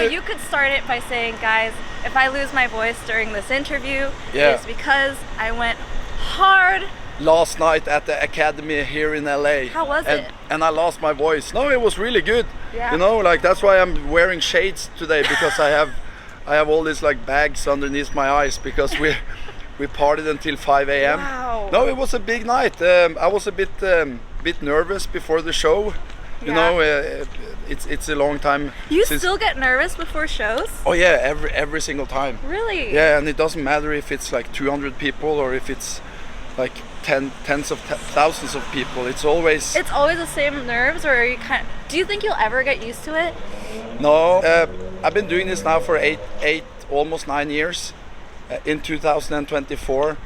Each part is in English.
you could start it by saying, guys, if I lose my voice during this interview, Yeah. it's because I went hard. Last night at the academy here in LA. How was it? And I lost my voice. No, it was really good. Yeah. You know, like that's why I'm wearing shades today, because I have all these like bags underneath my eyes because we partied until 5 a.m. Wow. No, it was a big night. I was a bit nervous before the show. You know, it's a long time. You still get nervous before shows? Oh yeah, every single time. Really? Yeah, and it doesn't matter if it's like 200 people or if it's like tens of thousands of people. It's always the same nerves, or are you do you think you'll ever get used to it? No. I've been doing this now for almost 9 years. In 2024,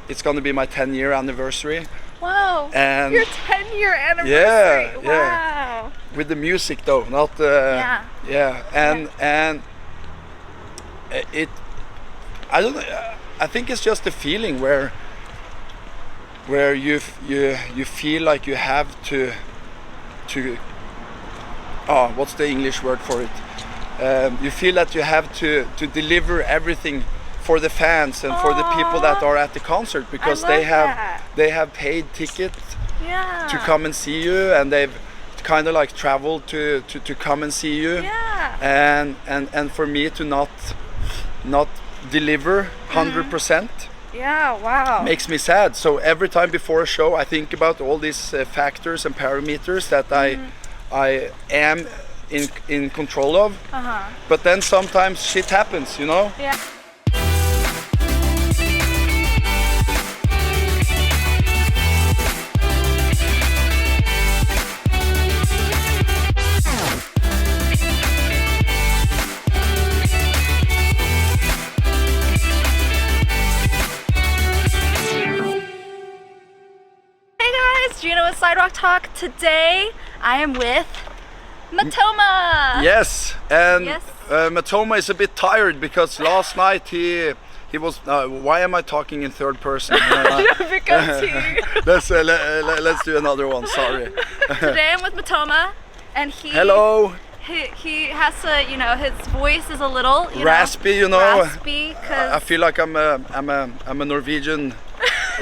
it's going to be my 10-year anniversary. Wow. And your 10-year anniversary. Yeah, wow. Yeah. With the music though, not and it. I don't know. I think it's just a feeling where you feel like you have to what's the English word for it? You feel that you have to deliver everything for the fans and for the people that are at the concert, because they have paid tickets to come and see you, and they've kind of like traveled to come and see you. Yeah. And for me to not deliver 100%. Yeah, wow. Makes me sad. So every time before a show, I think about all these factors and parameters that I am in control of. But then sometimes shit happens, you know? Yeah. Gina with SIDEWALK Talk. Today I am with Matoma. Yes, and Matoma is a bit tired because last night he was. Why am I talking in third person? Because let's do another one. Sorry. Today I'm with Matoma, and hello. He has to, you know, his voice is a little raspy, you know. Raspy, I feel like I'm a Norwegian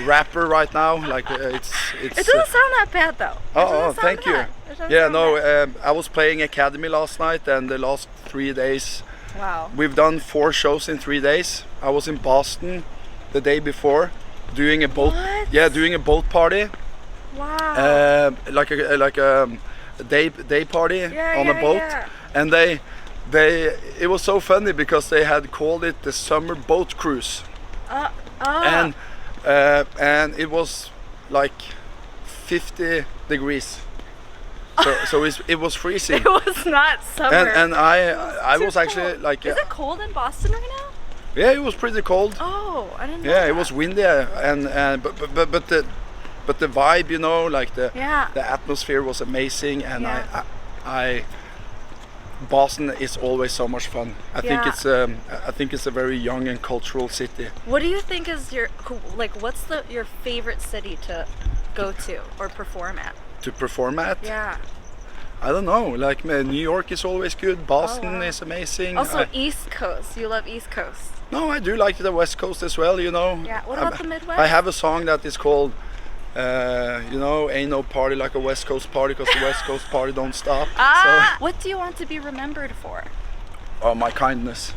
rapper right now. Like it's. It doesn't sound that bad though. Oh, thank you. Yeah, no. I was playing Academy last night, and the last 3 days. Wow. We've done 4 shows in 3 days. I was in Boston the day before, doing a boat. What? Yeah, doing a boat party. Wow. Like a day party on a boat, and it was so funny because they had called it the summer boat cruise. And it was like 50 degrees, so it was freezing. It was not summer. And I was actually cold. like, is it cold in Boston right now? Yeah, it was pretty cold. Oh, I didn't know Yeah, that. it was windy, but the vibe, you know, like the atmosphere was amazing, and Boston is always so much fun. I think it's a very young and cultural city. What do you think is what's your favorite city to go to or perform at? To perform at? Yeah. I don't know. Like New York is always good. Boston is amazing. Also, East Coast. You love East Coast. No, I do like the West Coast as well. You know. Yeah. What about the Midwest? I have a song that is called. You know, ain't no party like a West Coast party, because the West Coast party don't stop. What do you want to be remembered for? Oh, my kindness.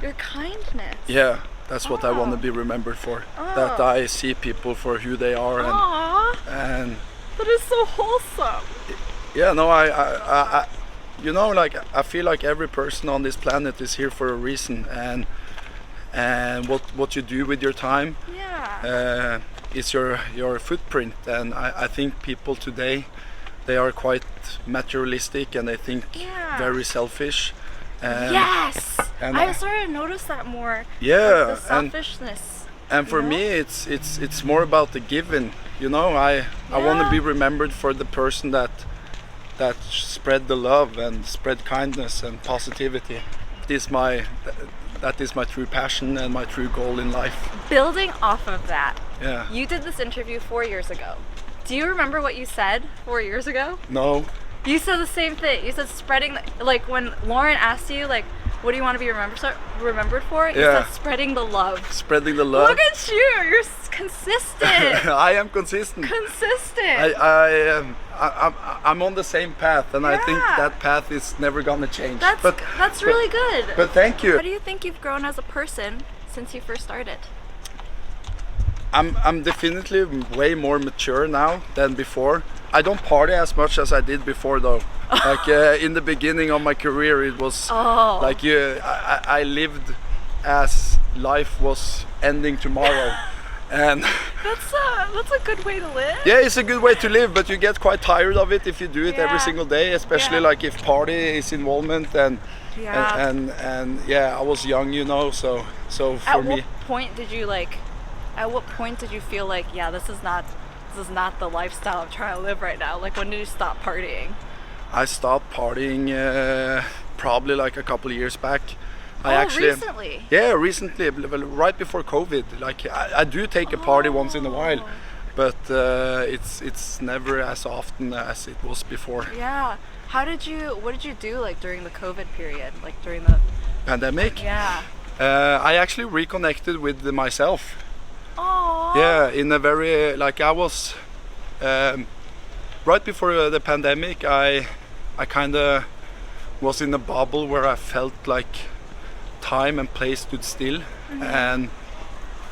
Your kindness. Yeah, that's what I want to be remembered for. That I see people for who they are, and that is so wholesome. Yeah, no, I you know, like I feel like every person on this planet is here for a reason, and what you do with your time. Yeah. It's your footprint, and I think people today, they are quite materialistic, and they think very selfish. Yes, I started to notice that more. Yeah, the selfishness. And for me, it's more about the giving. You know, I want to be remembered for the person that spread the love and spread kindness and positivity. That is my true passion and my true goal in life. Building off of that, you did this interview 4 years ago. Do you remember what you said 4 years ago? No. You said the same thing. You said spreading, like when Lauren asked you, like, what do you want to be remembered for? You said spreading the love. Spreading the love. Look at you. You're consistent. I am consistent. Consistent. I'm on the same path, and I think that path is never gonna change. That's really good. But thank you. How do you think you've grown as a person since you first started? I'm definitely way more mature now than before. I don't party as much as I did before, though. Like in the beginning of my career, it was like I lived as life was ending tomorrow, and that's a good way to live. yeah, it's a good way to live, but you get quite tired of it if you do it every single day, especially like if party is involvement and I was young, you know, so for me. At what point did you feel like, this is not the lifestyle I'm trying to live right now? Like, when did you stop partying? I stopped partying probably like a couple of years back. Recently? Yeah, recently, right before COVID. Like I do take a party once in a while, but it's never as often as it was before. Yeah. What did you do like during the COVID period? Like during the pandemic? Yeah. I actually reconnected with myself. Oh. Yeah, in a very I was right before the pandemic. I kind of was in a bubble where I felt like time and place stood still, and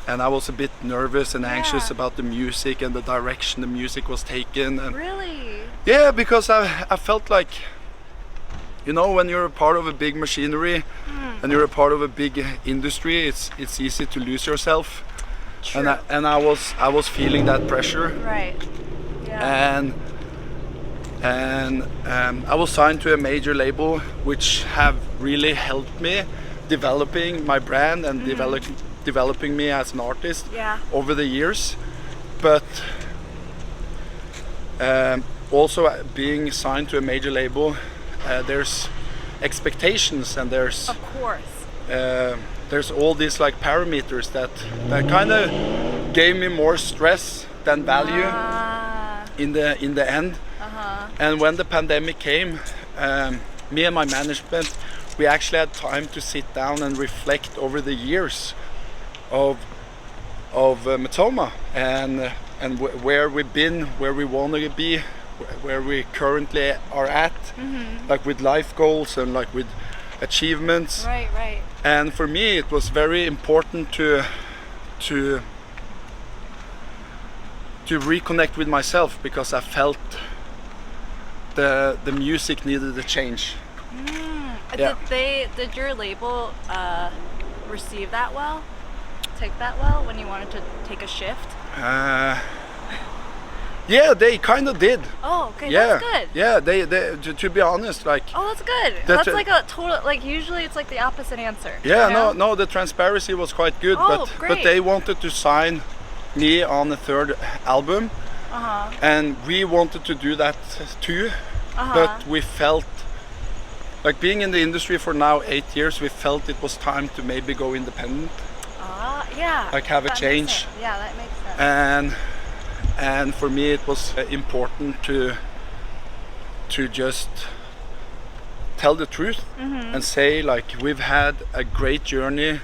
I was a bit nervous and anxious about the music and the direction the music was taken. And really? Yeah, because I felt like, you know, when you're a part of a big machinery and you're a part of a big industry, it's easy to lose yourself. True. And I was feeling that pressure. Right. Yeah. And I was signed to a major label, which have really helped me developing my brand and developing me as an artist over the years. But also being signed to a major label, there's expectations, and there's of course there's all these like parameters that kind of gave me more stress than value in the end. And when the pandemic came, me and my management, we actually had time to sit down and reflect over the years of Matoma and where we've been, where we want to be, where we currently are at, like with life goals and like with achievements. Right. And for me, it was very important to reconnect with myself, because I felt the music needed a change. Did your label receive that well? Take that well when you wanted to take a shift? Yeah, they kind of did. Oh, okay, that's good. Yeah, they to be honest, like. Oh, that's good. That's like a total, like usually it's like the opposite answer. Yeah, you know? no, the transparency was quite good, great. but they wanted to sign me on the third album, and we wanted to do that too, but we felt like, being in the industry for now 8 years, we felt it was time to maybe go independent. Like have a change. Yeah, that makes sense. And for me it was important to just tell the truth and say, like, we've had a great journey.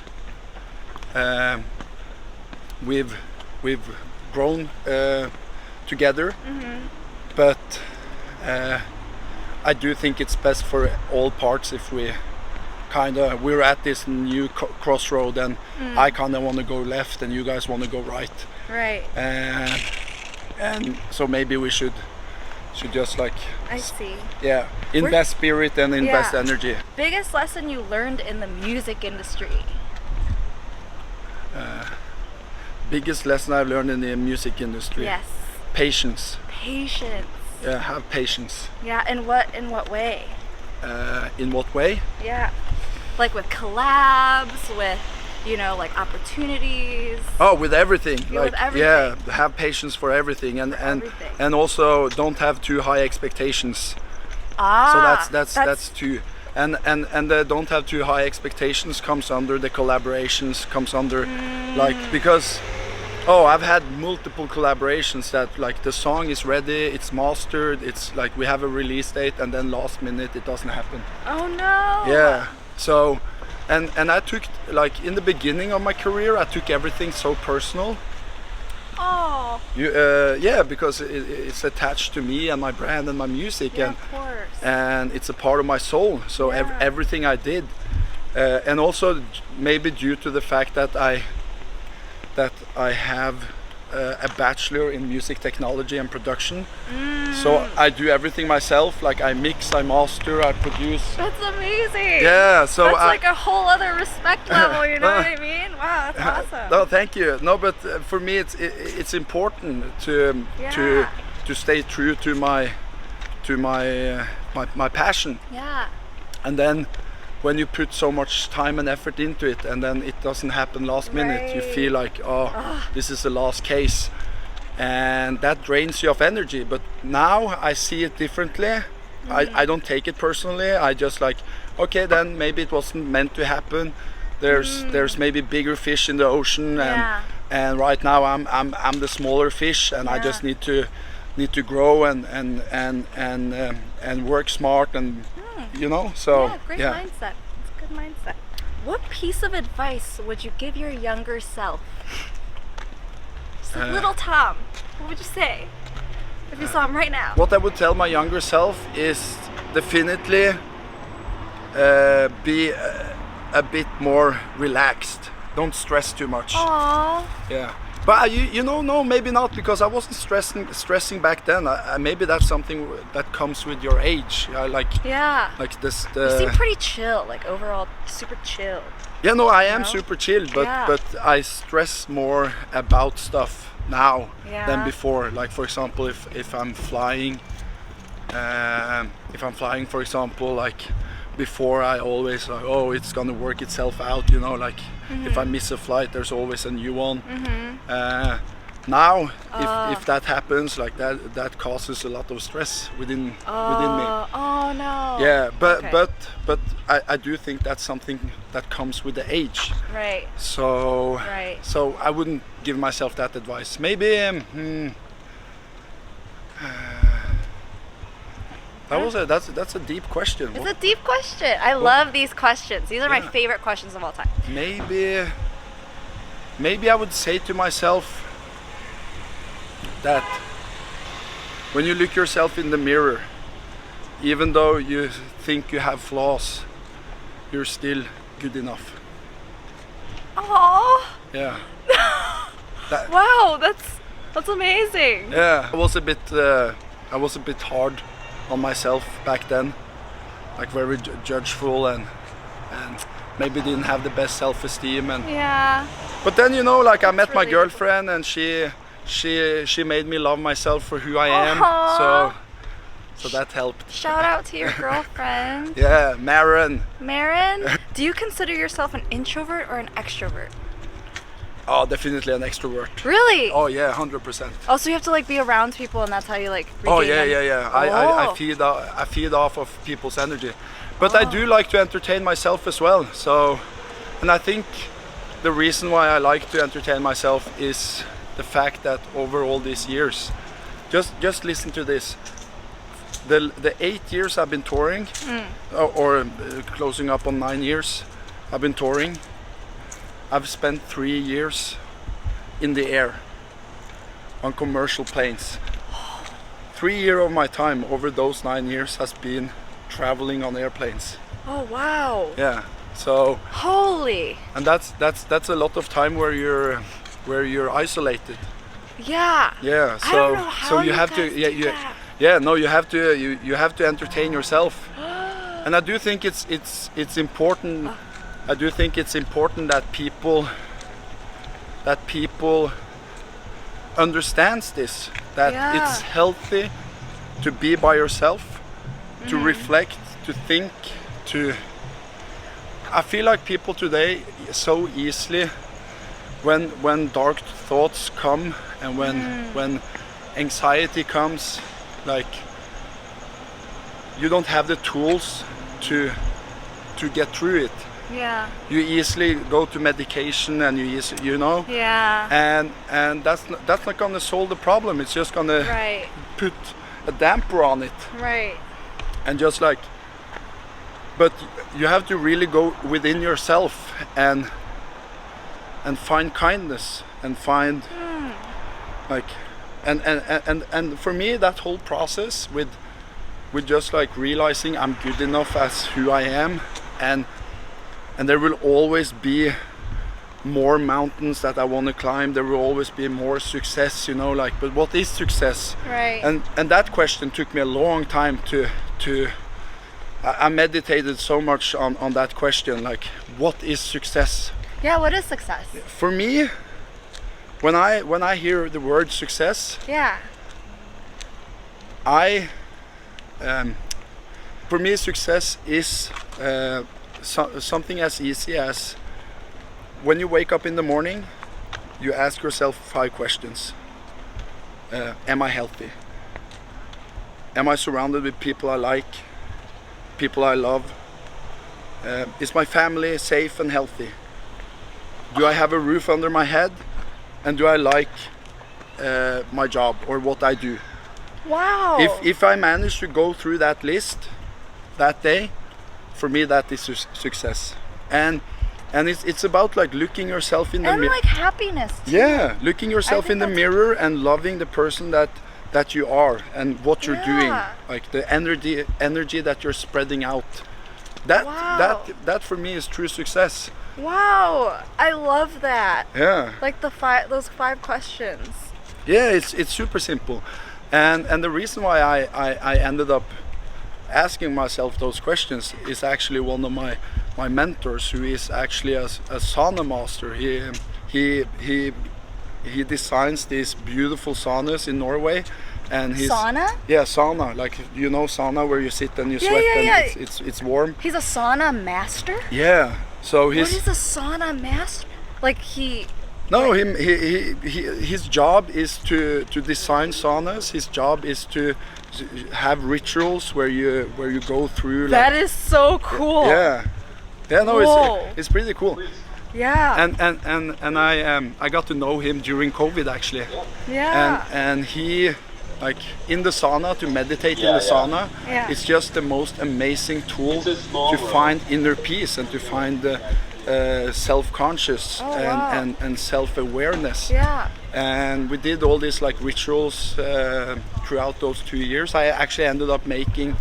We've grown together, but I do think it's best for all parts if we're at this new crossroad, and I kind of want to go left and you guys want to go right. Right. And so maybe we should just like. I see. Yeah, invest spirit and invest energy. Biggest lesson you learned in the music industry? Biggest lesson I've learned in the music industry. Yes. Patience. Patience. Yeah, have patience. Yeah, in what way? In what way? Yeah. Like with collabs, with, you know, like opportunities. Oh, with everything. Yeah, like, with everything. Yeah, have patience for everything, and also don't have too high expectations. So that's two. And don't have too high expectations comes under the collaborations, comes under like, because Oh, I've had multiple collaborations that like the song is ready, it's mastered, it's like we have a release date, and then last minute it doesn't happen. Oh no. Yeah. So, and I took like in the beginning of my career, I took everything so personal. Oh. Yeah, because it's attached to me and my brand and my music, Yeah, of course. and it's a part of my soul. So Yeah. everything I did, and also maybe due to the fact that I have a bachelor in music technology and production, so I do everything myself. Like I mix, I master, I produce. That's amazing. Yeah, so that's like a whole other respect level. You know what I mean? Wow, that's awesome. No, thank you. No, but for me, it's important to Yeah. to stay true to my passion. Yeah. And then when you put so much time and effort into it, and then it doesn't happen last minute, you Right. feel like, oh, this is the last case, and that drains you of energy. But now I see it differently. I don't take it personally. I just like, okay, then maybe it wasn't meant to happen. There's maybe bigger fish in the ocean, Yeah. and right now I'm the smaller fish, and I Yeah. just need to grow and work smart, and you know. So Yeah, great mindset. It's a good mindset. What piece of advice would you give your younger self? Just little Tom. What would you say if you saw him right now? What I would tell my younger self is definitely be a bit more relaxed. Don't stress too much. Aww. Yeah. But you know, no, maybe not, because I wasn't stressing back then. Maybe that's something that comes with your age. Yeah. Like this. You seem pretty chill, like overall super chill. Yeah, no, I am know? super chill, but Yeah. but I stress more about stuff now Yeah. than before. Like for example, if I'm flying, for example, like before I always like, oh, it's gonna work itself out, you know, like if I miss a flight, there's always a new one. Now, if that happens, like that causes a lot of stress within me. Oh no. Yeah, Okay. but I do think that's something that comes with the age. Right. So Right. so I wouldn't give myself that advice. Maybe that's a deep question. It's a deep question. I love these questions. These are my Yeah. favorite questions of all time. Maybe I would say to myself that when you look yourself in the mirror, even though you think you have flaws, you're still good enough. Oh. Yeah. Wow, that's amazing. Yeah. I was a bit hard on myself back then, like very judgeful, and maybe didn't have the best self-esteem, and Yeah. but then, you know, like I met my really girlfriend, and she made me love myself for who I am. Aw. So that helped. Shout out to your girlfriend. Yeah, Maren. Marin, do you consider yourself an introvert or an extrovert? Oh, definitely an extrovert. Really? Oh yeah, 100%. Oh, so you have to like be around people, and that's how you like regain Oh yeah, them? yeah. Oh. I feed off of people's energy, but I do like to entertain myself as well. So, and I think the reason why I like to entertain myself is the fact that over all these years, just listen to this. The 8 years I've been touring, or closing up on 9 years, I've been touring. I've spent 3 years in the air on commercial planes. 3 years of my time over those 9 years has been traveling on airplanes. Oh wow. Yeah. So, Holy. and that's a lot of time where you're isolated. Yeah. Yeah. So I don't know how you have to guys do that. you have to entertain yourself. And I do think it's important. I do think it's important that people understands this, that Yeah. it's healthy to be by yourself, to reflect, to think, to. I feel like people today so easily, when dark thoughts come, and when anxiety comes, like you don't have the tools to get through it. Yeah. You easily go to medication, and you know. Yeah. And that's not gonna solve the problem. It's just gonna Right. put a damper on it. Right. And just like, but you have to really go within yourself and find kindness and find like, and for me that whole process with just like realizing I'm good enough as who I am, and there will always be more mountains that I want to climb. There will always be more success, you know, like, but what is success? Right. And that question took me a long time to I meditated so much on that question, like, what is success? Yeah, what is success? For me, when I hear the word success, Yeah. For me success is something as easy as when you wake up in the morning, you ask yourself 5 questions. Am I healthy? Am I surrounded with people I like? People I love? Is my family safe and healthy? Do I have a roof under my head? And do I like my job or what I do? Wow. If I manage to go through that list that day, for me that is success. And it's about like looking yourself in the mirror. And like happiness too. Yeah, looking yourself in the that's- mirror and loving the person that you are and what you're doing, Yeah. like the energy that you're spreading out. That Wow. that for me is true success. Wow. I love that. Yeah. Like those 5 questions. Yeah, it's super simple, and the reason why I ended up asking myself those questions is actually one of my mentors, who is actually a sauna master. He designs these beautiful saunas in Norway, and he's Sauna? Yeah, sauna, like, you know, sauna where you sit and you Yeah, sweat yeah, and yeah. it's warm. He's a sauna master? Yeah, so What is a sauna master? Like No, his job is to design saunas. His job is to have rituals where you go through. that is so cool. Yeah, no, Whoa. it's pretty cool. Yeah. And I got to know him during COVID actually. Yeah. And he, like, in the sauna, to meditate in the sauna, Yeah. it's just the most amazing tool to find inner peace and to find self-conscious Oh, wow. and self-awareness. Yeah. And we did all these like rituals throughout those 2 years. I actually ended up making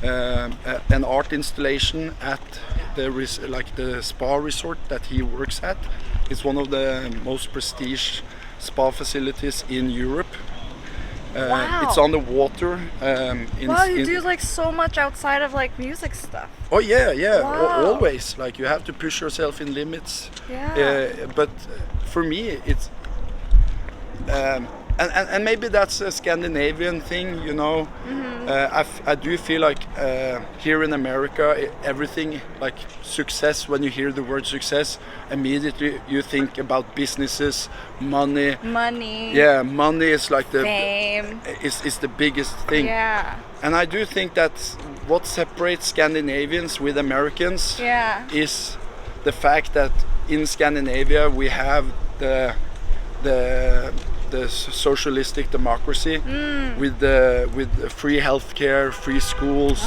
an art installation at the spa resort that he works at. It's one of the most prestige spa facilities in Europe. Wow. It's on the water. Wow, you do like so much outside of like music stuff. Oh yeah, Wow. always. Like, you have to push yourself in limits. Yeah. But for me, it's and maybe that's a Scandinavian thing, you know. I do feel like here in America, everything, like success, when you hear the word success, immediately you think about businesses, money. Money. Yeah, money is like the Fame. is the biggest thing. Yeah. And I do think that what separates Scandinavians with Americans Yeah. is the fact that in Scandinavia we have the socialistic democracy with free healthcare, free schools,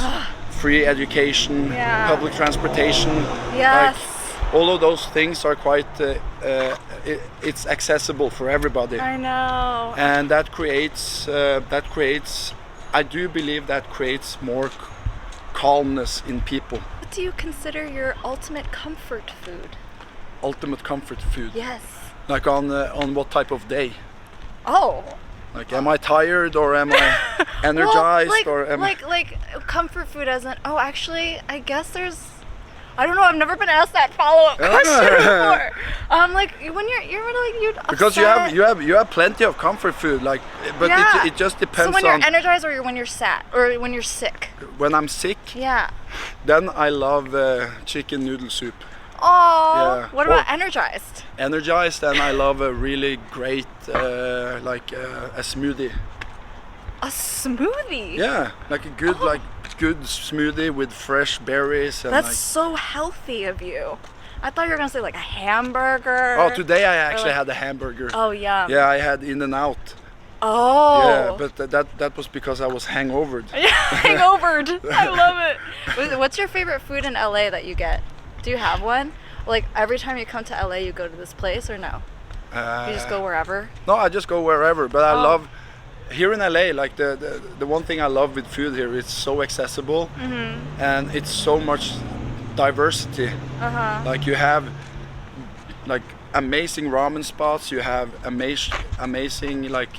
free education, Yeah. public transportation. Yes. Like, all of those things are quite it's accessible for everybody. I know. And that creates I do believe that creates more calmness in people. What do you consider your ultimate comfort food? Ultimate comfort food. Yes. Like on what type of day? Oh. Like, am I tired or am I energized? Well, or am like comfort food as in, oh, actually, I guess there's, I don't know, I've never been asked that follow-up question before. Like when you're like, you'd because upset. you have plenty of comfort food, like, but Yeah. it just depends So when on you're energized or when you're sad or when you're sick. when I'm sick. Yeah. Then I love chicken noodle soup. Oh. Yeah. What about energized? Energized, and I love a really great a smoothie. A smoothie. Yeah, like a good like good smoothie with fresh berries. And That's so healthy of you. I thought you were gonna say like a hamburger. Oh, today I actually like- had a hamburger. Oh, yum. Yeah, I had In-N-Out. Oh. Yeah, but that was because I was hangovered. Hangovered. I love it. What's your favorite food in LA that you get? Do you have one? Like every time you come to LA, you go to this place or no? You just go wherever? No, I just go wherever. But I Oh. love here in LA. Like the one thing I love with food here, it's so accessible, and it's so much diversity. Like you have like amazing ramen spots. You have amazing like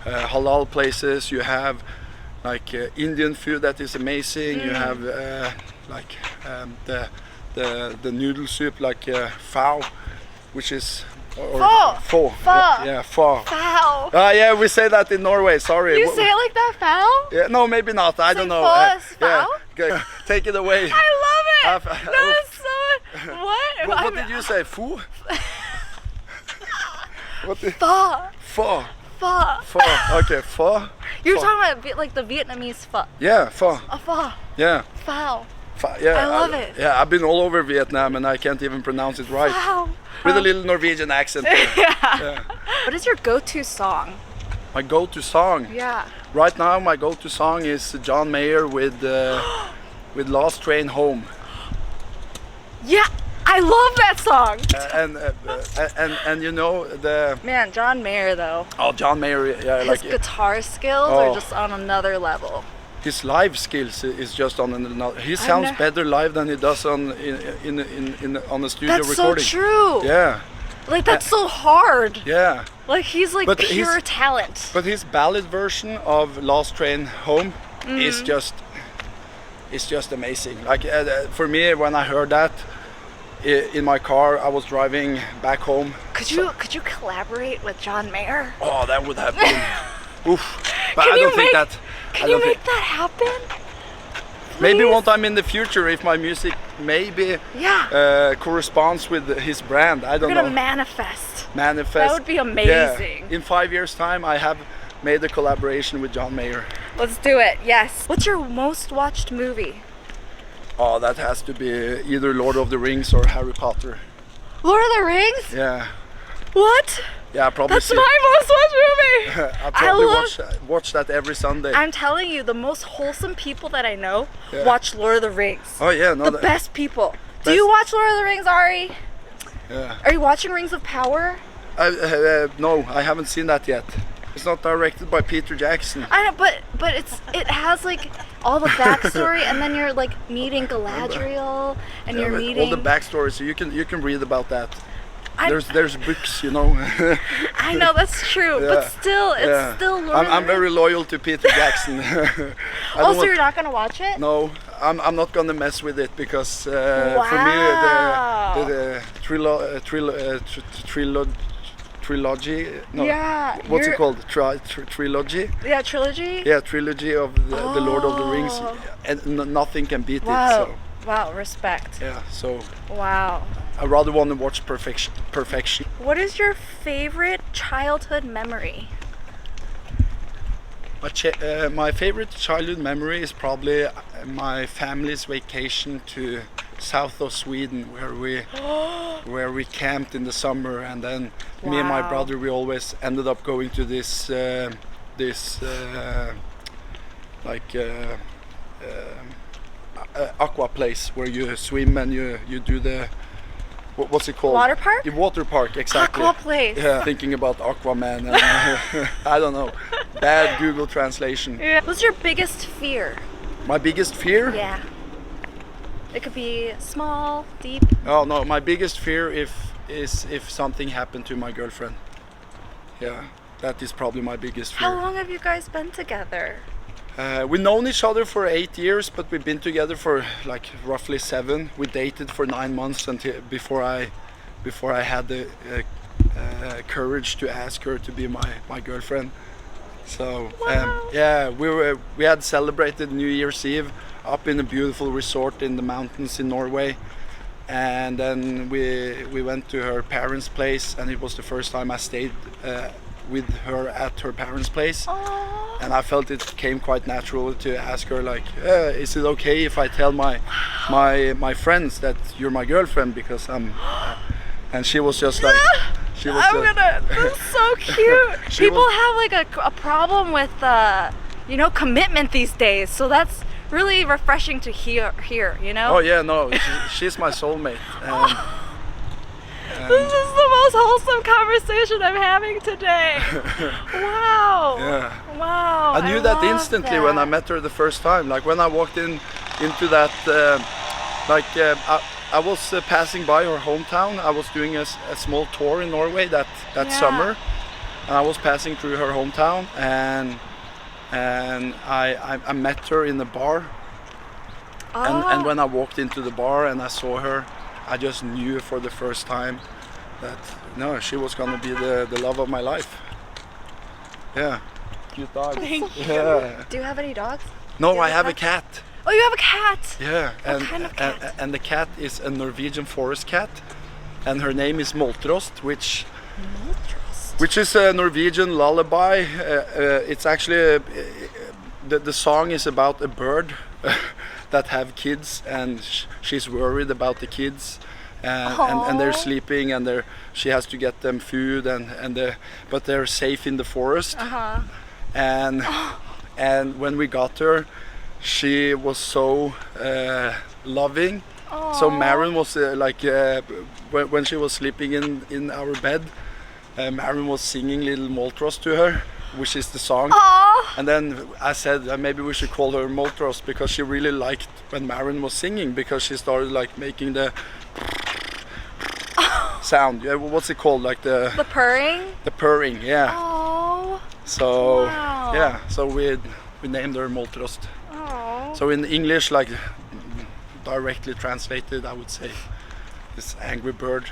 halal places. You have like Indian food that is amazing. You have like the noodle soup like pho, which is Pho. Yeah, pho. Foul. Yeah, we say that in Norway. Sorry. You say it like that, foul? Yeah, no, maybe not. I don't know. Pho is yeah. foul? Okay, take it away. I love it. I've- No, it's so. What? What did you say? Foo? What did? Pho. Pho. Pho. Pho. Okay, pho. You're Pho. talking about like the Vietnamese pho. Yeah, pho. A pho. Yeah. Pho. Pho. Yeah. I love it. Yeah, I've been all over Vietnam and I can't even pronounce it right. Pho. With a little Norwegian accent. Yeah. What is your go-to song? My go-to song. Yeah. Right now, my go-to song is John Mayer with "Last Train Home." Yeah, I love that song. And you know the Man, John Mayer though. John Mayer, yeah, His like guitar skills Oh. are just on another level. his live skills is just on another. He sounds know. better live than he does on the studio That's recording. so true. Yeah, Like that's so hard. yeah. Like he's like But pure he's- talent. But his ballad version of "Last Train Home" is just amazing. Like for me, when I heard that in my car, I was driving back home. Could you collaborate with John Mayer? Oh, that would have been. Oof. But Can I you don't think make- that. Can I you don't make think, that happen? maybe Please? one time in the future, if my music maybe Yeah. corresponds with his brand, I don't We're gonna know. manifest. Manifest. That would be amazing. Yeah. In 5 years' time, I have made a collaboration with John Mayer. Let's do it. Yes. What's your most watched movie? Oh, that has to be either Lord of the Rings or Harry Potter. Lord of the Rings? Yeah. What? Yeah, I probably That's see. my most watched movie. I probably love- watch that every Sunday. I'm telling you, the most wholesome people that I know Yeah. watch Lord of the Rings. Oh yeah, no. The best people. Do Best- you watch Lord of the Rings, Ari? Yeah. Are you watching Rings of Power? No, I haven't seen that yet. It's not directed by Peter Jackson. I know, but it has like all the backstory, and then you're like meeting Galadriel, and Yeah, you're but meeting. all the backstory, so you can read about that. I- There's books, you know. I know that's true, Yeah. but still, it's Yeah. still Lord of I'm the very Rings. loyal to Peter Jackson. I don't Oh, so want- you're not gonna watch it? No, I'm not gonna mess with it because for me Wow. the trilogy. No, Yeah. what's you're- it called? Trilogy. Yeah, trilogy. Yeah, trilogy of the Lord of the Rings, Oh. and nothing can beat Wow. it. So Wow. Respect. yeah, so Wow. I rather want to watch perfection. What is your favorite childhood memory? My favorite childhood memory is probably my family's vacation to south of Sweden, where we camped in the summer, and then me and my Wow. brother, we always ended up going to this aqua place where you swim and you do the what's it called? Water park? The water park, exactly. Aqua place. Yeah, thinking about Aquaman and I don't know. Bad Google translation. Yeah. What's your biggest fear? My biggest fear? Yeah. It could be small, deep. Oh no, my biggest fear is if something happened to my girlfriend. Yeah, that is probably my biggest fear. How long have you guys been together? We've known each other for 8 years, but we've been together for like roughly 7. We dated for 9 months until before I had the courage to ask her to be my girlfriend. So Wow. yeah, we had celebrated New Year's Eve up in a beautiful resort in the mountains in Norway, and then we went to her parents' place, and it was the first time I stayed with her at her parents' place. Oh. and I felt it came quite natural to ask her like, is it okay if I tell my friends that you're my girlfriend because I'm and she was just like that's so cute. People have like a problem with commitment these days, so that's really refreshing to hear, you know? Oh yeah, no, she's my soulmate. This is the most wholesome conversation I'm having today. Wow. Yeah. Wow. I knew that instantly when I met her the first time. Like when I walked into that, I was passing by her hometown. I was doing a small tour in Norway that summer, and I was passing through her hometown, and I met her in the bar. And when I walked into the bar and I saw her, I just knew for the first time that she was gonna be the love of my life. Yeah, cute dog. Thank you. Yeah. Do you have any dogs? No, I have a cat. Oh, you have a cat. Yeah, What kind of cat? and the cat is a Norwegian forest cat, and her name is Moltrost, which is a Norwegian lullaby. It's actually the song is about a bird that have kids, and she's worried about the kids, and they're sleeping, and she has to get them food, but they're safe in the forest. And when we got her, she was so loving. So Maren was when she was sleeping in our bed, Maren was singing Little Moltrost to her, which is the song. And then I said maybe we should call her Moltrost because she really liked when Maren was singing, because she started like making the sound. Yeah, what's it called? Like the purring? The purring, yeah. Oh. So wow. yeah, so we named her Moltrost. Oh. So in English, like directly translated, I would say this angry bird.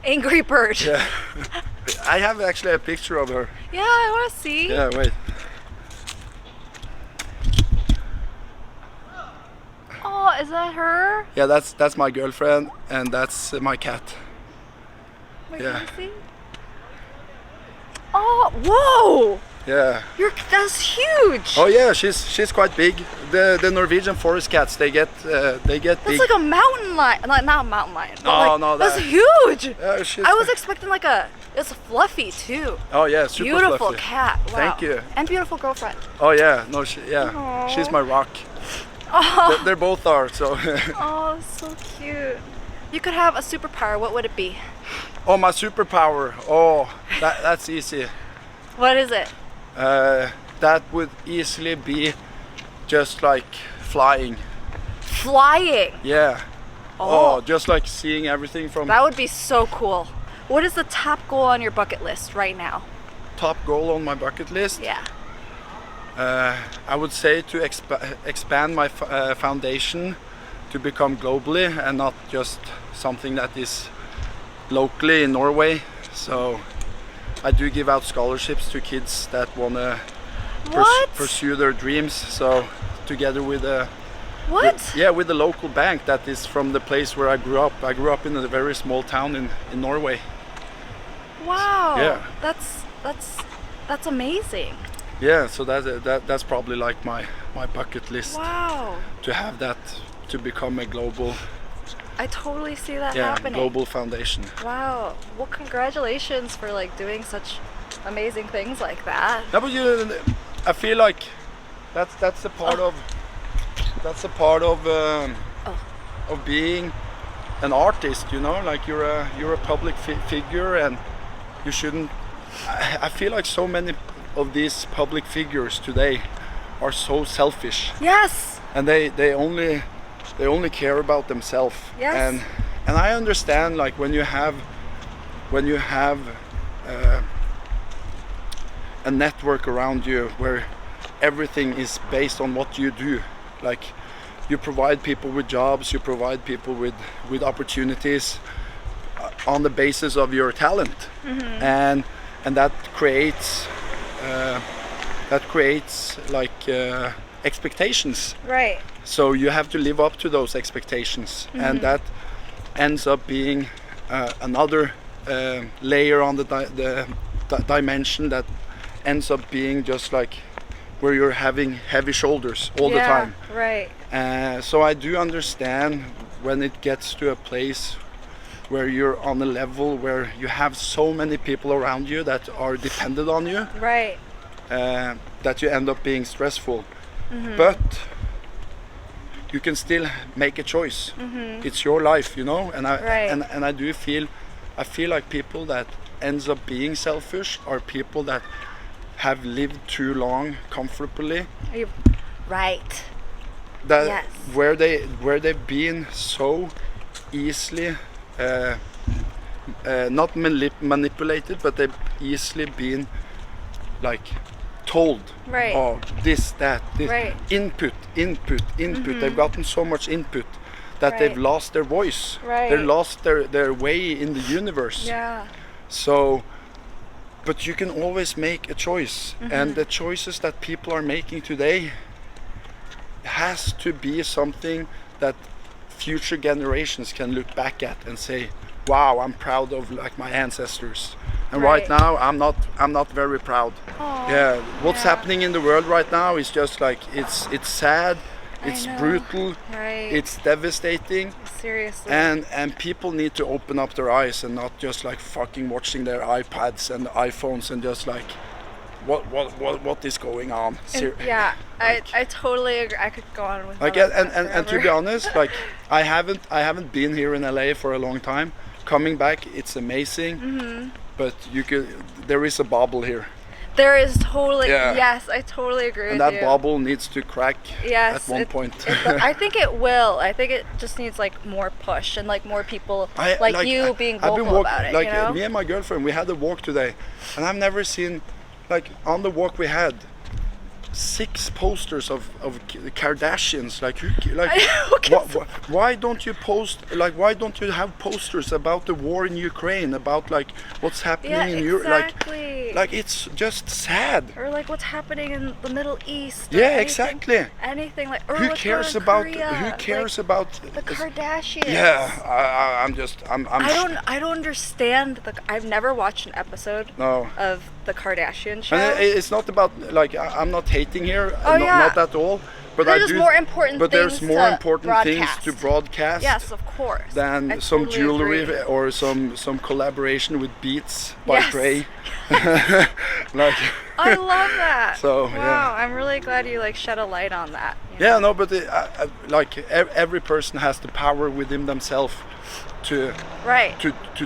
Angry bird. Yeah. I have actually a picture of her. Yeah, I want to see. Yeah, wait. Oh, is that her? Yeah, that's my girlfriend, and that's my cat. Wait, Yeah. can you see? Oh, whoa! Yeah. That's huge. Oh yeah, she's quite big. The Norwegian forest cats, they get big. That's like a mountain lion, like not a mountain lion. But No, like, no, that's that- huge. She's I was expecting like it's fluffy too. Oh yeah, super Beautiful fluffy. cat. Wow. Thank you. And beautiful girlfriend. Oh yeah, no, Aw. she's my rock. Oh, They both are. So. oh, so cute. You could have a superpower. What would it be? Oh, my superpower. Oh, that's easy. What is it? That would easily be just like flying. Flying. Yeah. Oh. Oh, just like seeing everything from That would be so cool. What is the top goal on your bucket list right now? top goal on my bucket list. Yeah. I would say to expand my foundation to become globally and not just something that is locally in Norway. So I do give out scholarships to kids that want to pursue their dreams. So together with with the local bank that is from the place where I grew up. I grew up in a very small town in Norway. Wow. Yeah. That's amazing. Yeah, so that's probably like my bucket list. Wow. To have that, to become a global, I totally see that happening. global foundation. Wow. Well, congratulations for like doing such amazing things like that. No, but I feel like that's a part of being an artist. You know, like you're a public figure, and you shouldn't. I feel like so many of these public figures today are so selfish. Yes. And they only care about themselves. Yes. And I understand, like when you have a network around you where everything is based on what you do, like you provide people with jobs, you provide people with opportunities on the basis of your talent. Mm-hmm. And that creates like expectations. Right. So you have to live up to those expectations, and that ends up being another layer on the dimension that ends up being just like where you're having heavy shoulders all the time. Right. So I do understand when it gets to a place where you're on a level where you have so many people around you that are dependent on you, right, that you end up being stressful. But you can still make a choice. It's your life, you know. And I do feel, I feel like people that ends up being selfish are people that have lived too long comfortably. Right. That yes. where they've been so easily not manipulated, but they've easily been like told, right, oh, this, that, this, right, input. They've gotten so much input that right, they've lost their voice. Right. They've lost their way in the universe. Yeah. So, but you can always make a choice, and the choices that people are making today has to be something that future generations can look back at and say, wow, I'm proud of like my ancestors. And right now I'm not very proud. Aww, yeah, what's happening in the world right now is just like it's sad, it's brutal, it's devastating. Seriously. And people need to open up their eyes and not just like fucking watching their iPads and iPhones and just like what is going on? Yeah, like, I totally agree. I could go on with like and to be honest, like I haven't been here in LA for a long time. Coming back, it's amazing, but there is a bubble here. There is totally, yes, I totally agree with you. And that bubble needs to crack at one point. I think it will. I think it just needs like more push and like more people like you being vocal about it. Like you know? Me and my girlfriend, we had a walk today, and I've never seen, like on the walk we had, 6 posters of Kardashians. Like why don't you post? Like why don't you have posters about the war in Ukraine? About like what's happening in Europe? Like it's just sad. Or like what's happening in the Middle East. Yeah, anything, Anything like. Or who cares about? Who cares about the Kardashians? Yeah, I don't understand. I've never watched an episode of the Kardashian show. And it's not about like I'm not hating here, not at all. But there's more important things to broadcast. Yes, of course. Than some jewelry or some collaboration with Beats by Dre. Like I love that. So wow, I'm really glad you like shed a light on that. Yeah, no, but like every person has the power within themselves to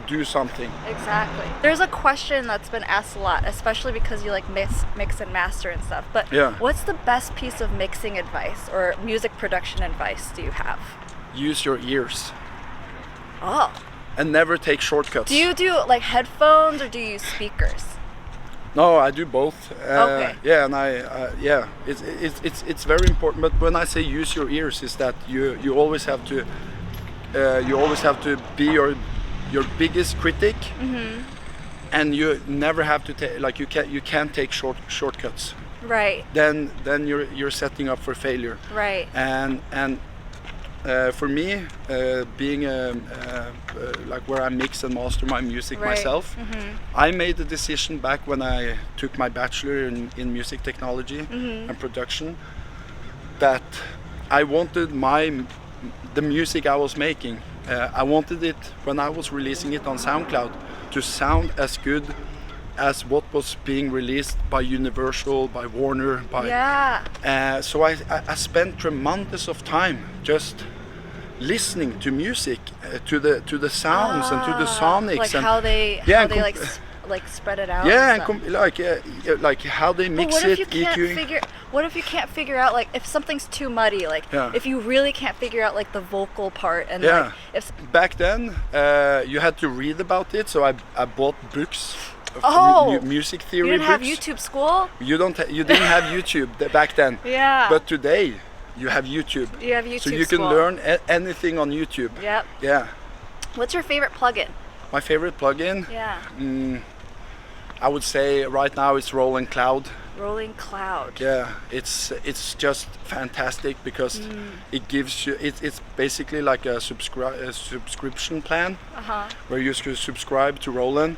do something. Exactly. There's a question that's been asked a lot, especially because you like mix and master and stuff. But what's the best piece of mixing advice or music production advice do you have? Use your ears. Oh. And never take shortcuts. Do you do like headphones or do you use speakers? No, I do both. Okay. Yeah, and it's very important. But when I say use your ears, is that you always have to. You always have to be your biggest critic, and you never have to take like you can't take shortcuts. Right. Then you're setting up for failure. Right. And for me, being like where I mix and master my music myself, I made the decision back when I took my bachelor in music technology and production that I wanted the music I was making, I wanted it when I was releasing it on SoundCloud to sound as good as what was being released by Universal, by Warner, so I spent tremendous of time just listening to music, to the sounds and to the sonics, like and how they like spread it out. Yeah, like how they mix it, EQing. What if you can't figure out like if something's too muddy, like if you really can't figure out like the vocal part and like if back then you had to read about it, so I bought books. Music theory. You didn't have YouTube school? You didn't have YouTube back then. Yeah. But today you have YouTube. You have YouTube. So you can learn anything on YouTube. Yep. Yeah. What's your favorite plugin? My favorite plugin? Yeah. I would say right now it's Rolling Cloud. Rolling Cloud. Yeah, it's just fantastic because it gives you it's basically like a subscription plan where you subscribe to Roland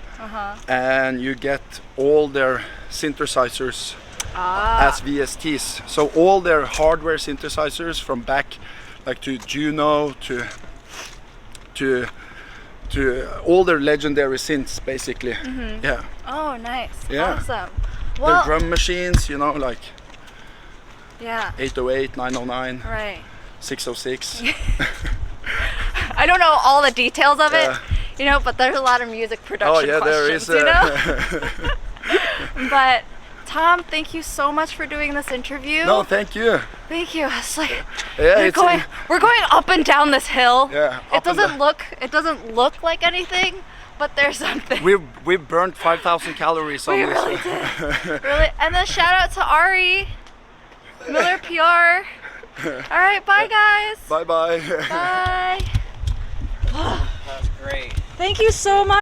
and you get all their synthesizers as VSTs. So all their hardware synthesizers from back like to Juno to all their legendary synths basically. Yeah. Oh, nice. Yeah. Awesome. Their Well, drum machines, you know, like yeah. 808, 909, Right. 606. I don't know all the details of it, Yeah. you know, but there's a lot of music production Oh yeah, there questions, is. you know? But Tom, thank you so much for doing this interview. No, thank you. Thank you. It's like Yeah, we're going up and down this hill. Yeah, It up and doesn't look like anything, but there's something. we burnt 5,000 calories on We this. really did. Really. And then shout out to Ari, Miller PR. All right, bye guys. Bye bye. Bye. That's great. Thank you so much.